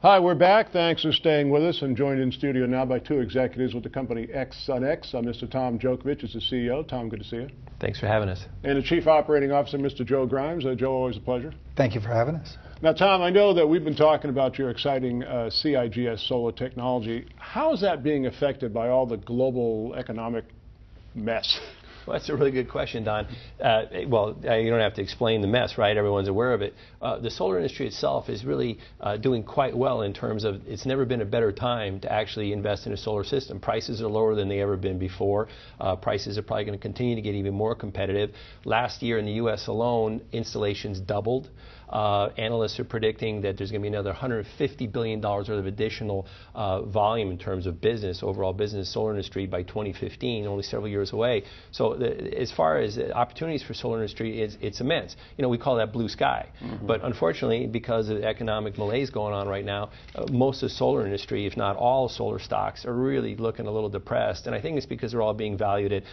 Hi, we're back. Thanks for staying with us. I'm joined in studio now by two executives with the company XsunX. Mr. Tom Djokovic is the CEO. Tom, good to see you. Thanks for having us. And the Chief Operating Officer, Mr. Joe Grimes. Joe, always a pleasure. Thank you for having us. Now, Tom, I know that we've been talking about your exciting CIGS solar technology. How is that being affected by all the global economic mess? Well, that's a really good question, Don. You don't have to explain the mess, right? Everyone's aware of it. The solar industry itself is really doing quite well in terms of it's never been a better time to actually invest in a solar system. Prices are lower than they ever been before. Prices are probably going to continue to get even more competitive. Last year in the U.S. alone, installations doubled. Analysts are predicting that there's going to be another $150 billion worth of additional volume in terms of business, overall business, solar industry by 2015, only several years away. So as far as opportunities for solar industry, it's immense. You know, we call that blue sky. Mm-hmm. But unfortunately, because of the economic malaise going on right now, most of the solar industry, if not all solar stocks, are really looking a little depressed. And I think it's because they're all being valued at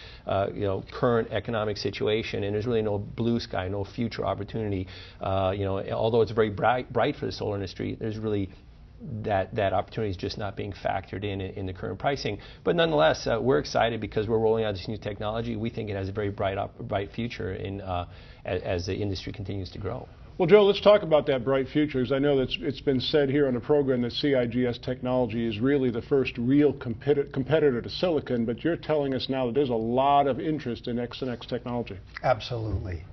current economic situation, and there's really no blue sky, no future opportunity. Although it's very bright for the solar industry, there's really that opportunity is just not being factored in the current pricing. But nonetheless, we're excited because we're rolling out this new technology. We think it has a very bright future as the industry continues to grow. Well, Joe, let's talk about that bright future, because I know that it's been said here on the program that CIGS technology is really the first real competitor to silicon, but you're telling us now that there's a lot of interest in XsunX technology. Absolutely.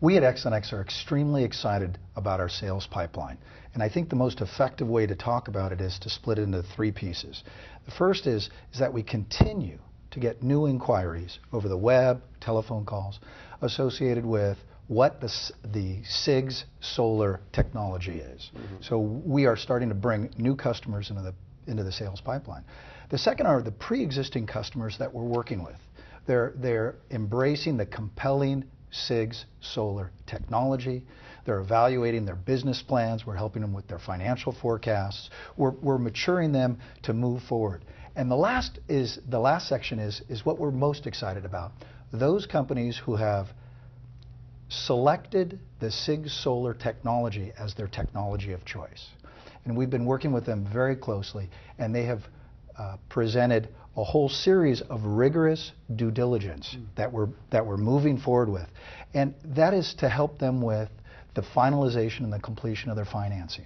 We at XsunX are extremely excited about our sales pipeline. And I think the most effective way to talk about it is to split it into three pieces. The first is that we continue to get new inquiries over the web, telephone calls, associated with what the CIGS solar technology is. Mm-hmm. So we are starting to bring new customers into the sales pipeline. The second are the pre-existing customers that we're working with. They're embracing the compelling CIGS solar technology. They're evaluating their business plans. We're helping them with their financial forecasts. We're maturing them to move forward. And the last section is what we're most excited about. Those companies who have selected the CIGS solar technology as their technology of choice. And we've been working with them very closely, and they have presented a whole series of rigorous due diligence that we're moving forward with. And that is to help them with the finalization and the completion of their financing.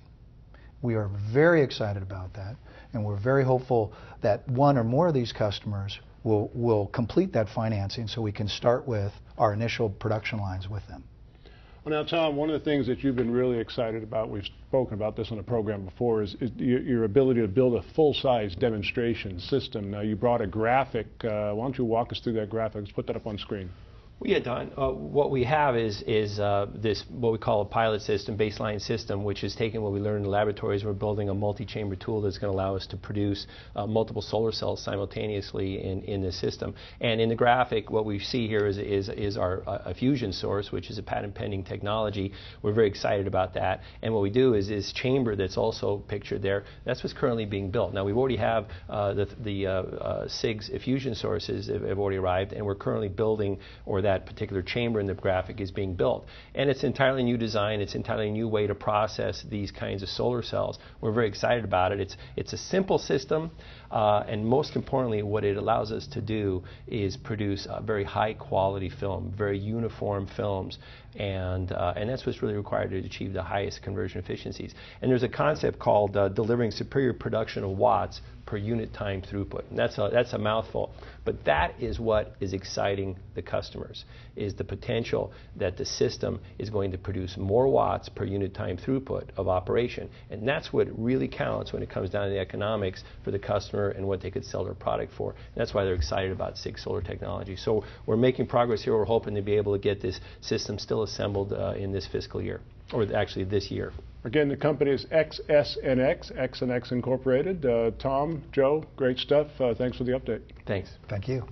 We are very excited about that, and we're very hopeful that one or more of these customers will complete that financing so we can start with our initial production lines with them. Well, now, Tom, one of the things that you've been really excited about, we've spoken about this on the program before, is your ability to build a full-size demonstration system. Now, you brought a graphic. Why don't you walk us through that graphic? Let's put that up on screen. Well, yeah, Don. What we have is this, what we call a pilot system, baseline system, which is taking what we learned in the laboratories. We're building a multi-chamber tool that's going to allow us to produce multiple solar cells simultaneously in this system. And in the graphic, what we see here is our fusion source, which is a patent-pending technology. We're very excited about that. And what we do is this chamber that's also pictured there, that's what's currently being built. Now, we already have the CIGS fusion sources have already arrived, and we're currently building, or that particular chamber in the graphic is being built. And it's an entirely new design. It's an entirely new way to process these kinds of solar cells. We're very excited about it. It's a simple system, and most importantly, what it allows us to do is produce a very high quality film, very uniform films, and that's what's really required to achieve the highest conversion efficiencies. And there's a concept called delivering superior production of watts per unit time throughput. And that's a mouthful. But that is what is exciting the customers, is the potential that the system is going to produce more watts per unit time throughput of operation. And that's what really counts when it comes down to the economics for the customer and what they could sell their product for. And that's why they're excited about CIGS solar technology. So we're making progress here. We're hoping to be able to get this system still assembled in this fiscal year, or actually this year. Again, the company is XSNX, XsunX Incorporated. Tom, Joe, great stuff. Thanks for the update. Thanks. Thank you.